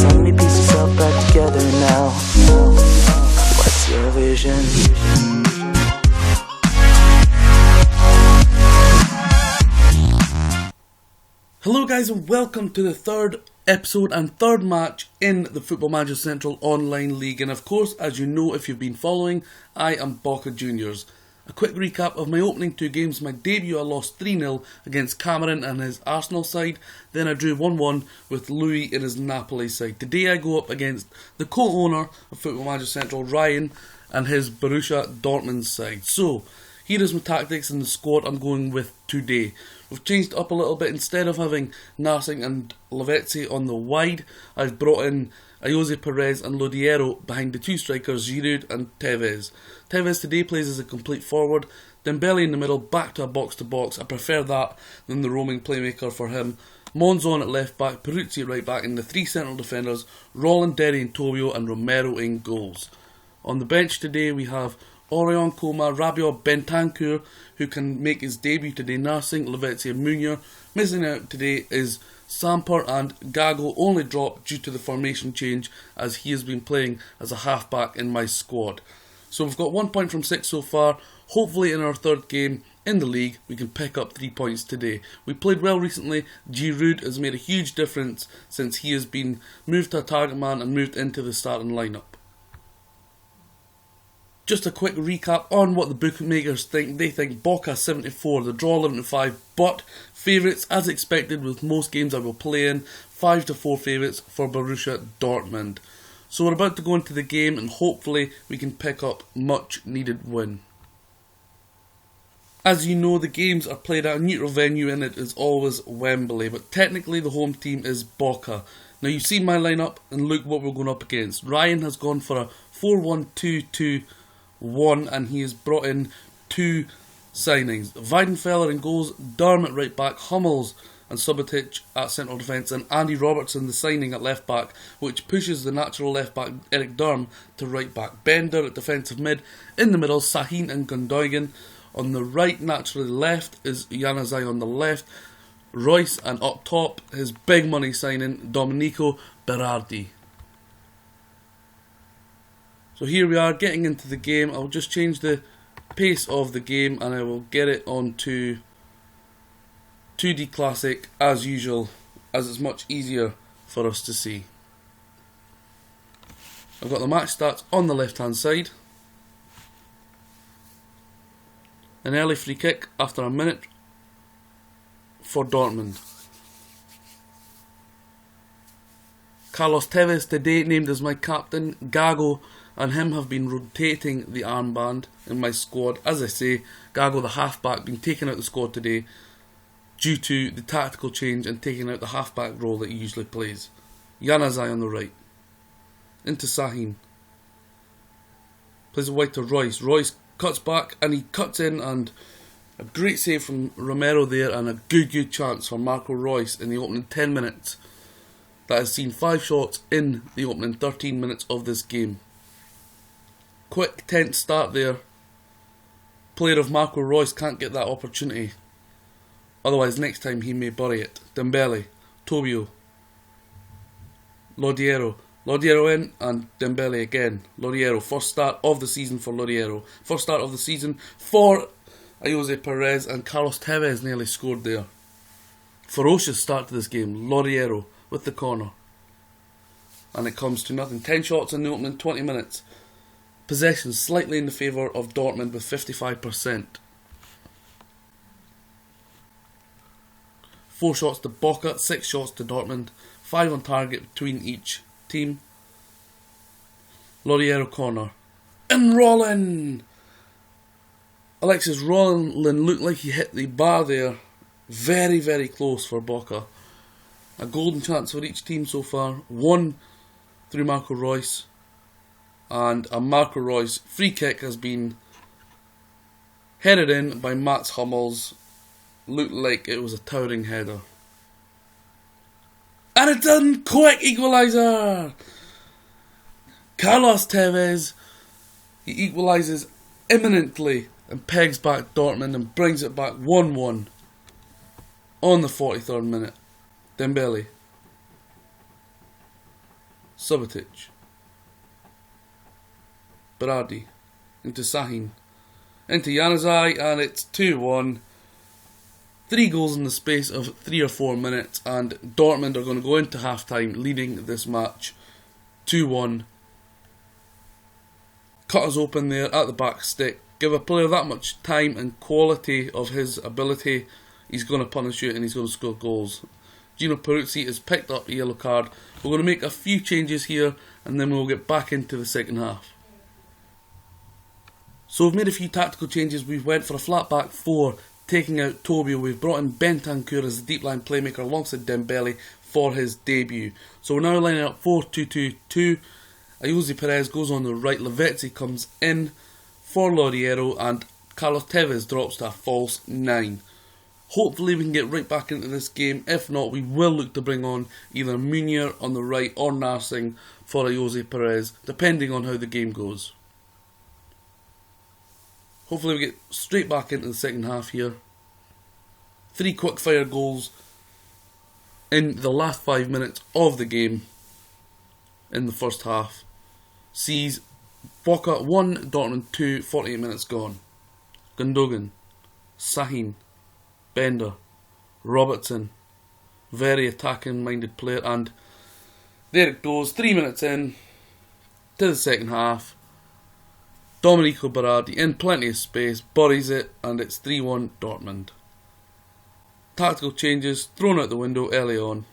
Let me piece yourself back together now. What's your vision? Hello guys, and welcome to the third episode and third match in the Football Manager Central Online League. And of course, as you know if you've been following, I am Boca Juniors. A quick recap of my opening two games. My debut, I lost 3-0 against Cameron and his Arsenal side. Then I drew 1-1 with Louis in his Napoli side. Today I go up against the co-owner of Football Manager Central, Ryan, and his Borussia Dortmund side. So, here is my tactics and the squad I'm going with today. We've changed it up a little bit. Instead of having Narsing and Lavezzi on the wide, I've brought in Jose Perez and Lodiero behind the two strikers, Giroud and Tevez. Tevez today plays as a complete forward. Dembele in the middle, back to a box-to-box. I prefer that than the roaming playmaker for him. Monzon at left back, Peruzzi at right back, and the three central defenders, Rolland, Derry and Tobio, and Romero in goals. On the bench today we have Orion, Coma, Rabiot, Bentancur, who can make his debut today, Narsing, Lavezzi and Munir. Missing out today is Samper, and Gago only dropped due to the formation change as he has been playing as a half-back in my squad. So we've got 1 point from 6 so far. Hopefully in our third game in the league we can pick up 3 points today. We played well recently. Giroud has made a huge difference since he has been moved to a target man and moved into the starting lineup. Just a quick recap on what the bookmakers think. They think Boca 74, the draw 11-5, but favourites as expected with most games I will play in, 5-4 favourites for Borussia Dortmund. So we're about to go into the game and hopefully we can pick up much needed win. As you know, the games are played at a neutral venue and it is always Wembley, but technically the home team is Boca. Now you've seen my lineup and look what we're going up against. Ryan has gone for a 4-1-2-2-1 and he has brought in two signings. Weidenfeller in goals, Durm at right back, Hummels and Subotic at central defence, and Andy Robertson the signing at left back, which pushes the natural left back Eric Durm to right back. Bender at defensive mid, in the middle Sahin and Gundogan. On the right, naturally left, is Januzaj on the left, Royce, and up top his big money signing Domenico Berardi. So here we are getting into the game. I'll just change the pace of the game and I will get it onto 2D Classic as usual, as it's much easier for us to see. I've got the match stats on the left hand side. An early free kick after a minute for Dortmund. Carlos Tevez today named as my captain. Gago and him have been rotating the armband in my squad. As I say, Gago the halfback been taken out of the squad today due to the tactical change and taking out the halfback role that he usually plays. Januzaj on the right. Into Sahin. Plays it wide to Royce. Royce cuts back and he cuts in, and a great save from Romero there and a good chance for Marco Reus in the opening 10 minutes. That has seen 5 shots in the opening 13 minutes of this game. Quick tense start there. Player of Marco Reus can't get that opportunity. Otherwise next time he may bury it. Dembele, Tobio, Lodiero. Lodiero in and Dembele again. Lodiero, first start of the season for Lodiero. First start of the season for Jose Perez, and Carlos Tevez nearly scored there. Ferocious start to this game. Lodiero with the corner. And it comes to nothing. 10 shots in the opening 20 minutes. Possession slightly in the favour of Dortmund with 55%. 4 shots to Boca, 6 shots to Dortmund. 5 on target between each team. Lodiero corner. And Rolland! Alexis Rolland looked like he hit the bar there. Very close for Boca. A golden chance for each team so far. One through Marco Reus. And a Marco Reus free kick has been headed in by Mats Hummels. Looked like it was a towering header. And it's done! Quick equaliser! Carlos Tevez, he equalises imminently and pegs back Dortmund and brings it back 1-1 on the 43rd minute. Dembele. Subotic. Berardi. Into Sahin. Into Januzaj, and it's 2-1. 3 goals in the space of 3 or 4 minutes, and Dortmund are going to go into half-time leading this match 2-1. Cut us open there at the back stick. Give a player that much time and quality of his ability, he's going to punish you and he's going to score goals. Gino Peruzzi has picked up a yellow card. We're going to make a few changes here and then we'll get back into the second half. So we've made a few tactical changes. We've went for a flat back 4, taking out Tobio. We've brought in Bentancur as the deep line playmaker alongside Dembele for his debut. So we're now lining up 4-2-2-2. Ayoze Perez goes on the right, Lavezzi comes in for Loriero, and Carlos Tevez drops to a false 9. Hopefully we can get right back into this game. If not, we will look to bring on either Munier on the right or Narsing for Ayoze Perez, depending on how the game goes. Hopefully we get straight back into the second half here. 3 quick-fire goals in the last 5 minutes of the game in the first half. Sees Boca 1, Dortmund 2, 48 minutes gone. Gundogan, Sahin, Bender, Robertson, very attacking-minded player, and there it goes, 3 minutes in to the second half. Domenico Berardi in plenty of space, buries it, and it's 3-1 Dortmund. Tactical changes thrown out the window early on.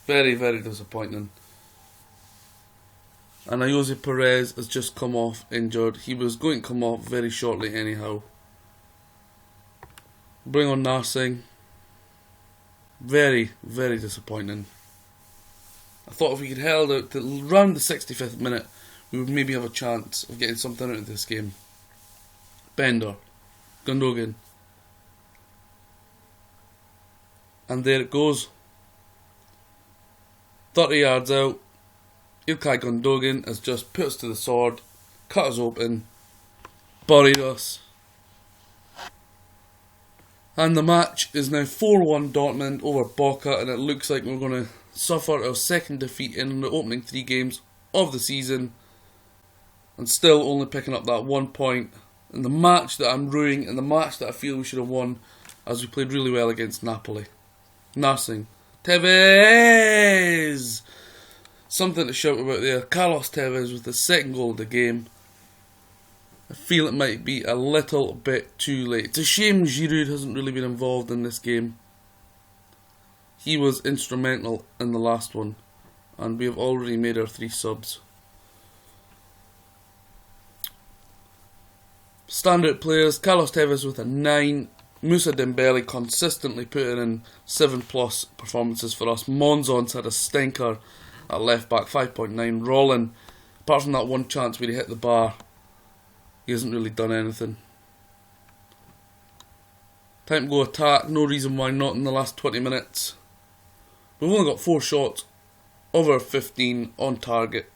Very, very disappointing. And Ayoze Perez has just come off injured. He was going to come off very shortly anyhow. Bring on Narsing. Very, very disappointing. I thought if we could held out to around the 65th minute, we would maybe have a chance of getting something out of this game. Bender. Gundogan. And there it goes. 30 yards out. Ilkay Gundogan has just put us to the sword, cut us open, buried us. And the match is now 4-1 Dortmund over Boca, and it looks like we're going to suffer our second defeat in the opening 3 games of the season, and still only picking up that 1 point in the match that I'm ruining and the match that I feel we should have won, as we played really well against Napoli. Narsing. Tevez! Something to shout about there. Carlos Tevez with the second goal of the game. I feel it might be a little bit too late. It's a shame Giroud hasn't really been involved in this game. He was instrumental in the last one, and we have already made our 3 subs. Standout players, Carlos Tevez with a 9. Moussa Dembele consistently putting in 7+ performances for us. Monzon's had a stinker at left back, 5.9. Rollin, apart from that one chance where he hit the bar, he hasn't really done anything. Time to go attack, no reason why not in the last 20 minutes. We've only got 4 shots of our 15 on target.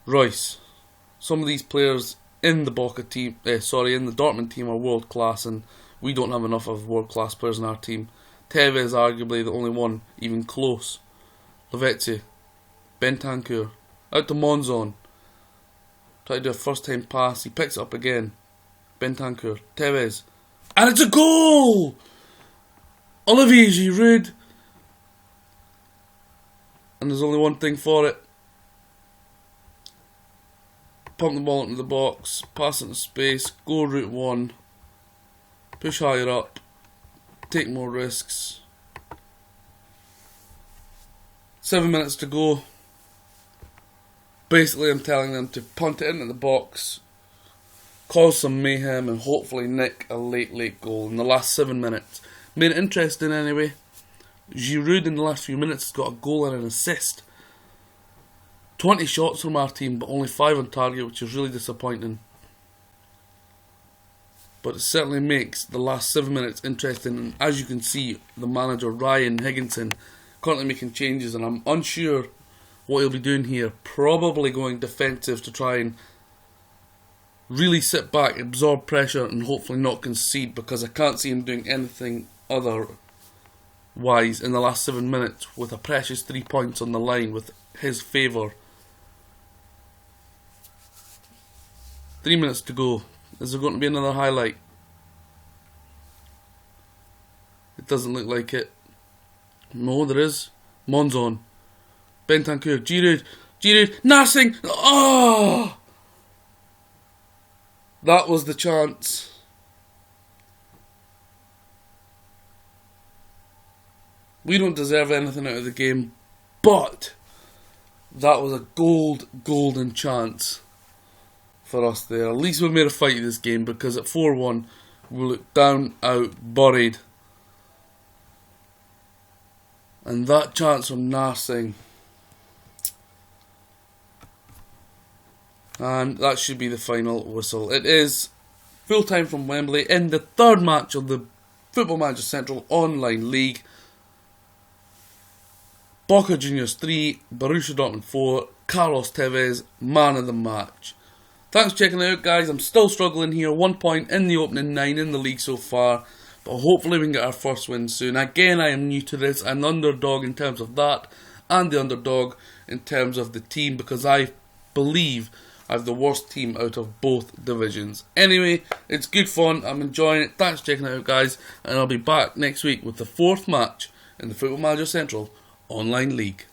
Royce. Some of these players in the Boca team, in the Dortmund team are world class, and we don't have enough of world class players in our team. Tevez arguably the only one even close. Lavezzi, Bentancur, out to Monzon. Try to do a first time pass, he picks it up again. Bentancur, Tevez, and it's a goal! Olivier Giroud. And there's only one thing for it. Pump the ball into the box, pass into space, go route 1, push higher up, take more risks. 7 minutes to go. Basically I'm telling them to punt it into the box, cause some mayhem, and hopefully nick a late goal in the last 7 minutes. Made it interesting anyway. Giroud in the last few minutes has got a goal and an assist. 20 shots from our team, but only 5 on target, which is really disappointing. But it certainly makes the last 7 minutes interesting, and as you can see, the manager Ryan Higginson currently making changes, and I'm unsure what he'll be doing here. Probably going defensive to try and really sit back, absorb pressure, and hopefully not concede, because I can't see him doing anything other wise in the last 7 minutes with a precious 3 points on the line with his favour. 3 minutes to go. Is there going to be another highlight? It doesn't look like it. No, there is. Monzon. Bentancur. Giroud. Narsing. Oh! That was the chance. We don't deserve anything out of the game, but that was a golden chance for us there. At least we made a fight of this game, because at 4-1 we looked down, out, buried. And that chance from Narsing, and that should be the final whistle. It is full time from Wembley in the third match of the Football Manager Central Online League. Boca Juniors 3, Borussia Dortmund 4, Carlos Tevez, man of the match. Thanks for checking it out, guys. I'm still struggling here, 1 point in the opening 9 in the league so far, but hopefully we can get our first win soon. Again, I am new to this. I'm the underdog in terms of that, and the underdog in terms of the team, because I believe I have the worst team out of both divisions. Anyway, it's good fun. I'm enjoying it. Thanks for checking it out, guys, and I'll be back next week with the fourth match in the Football Manager Central Online League.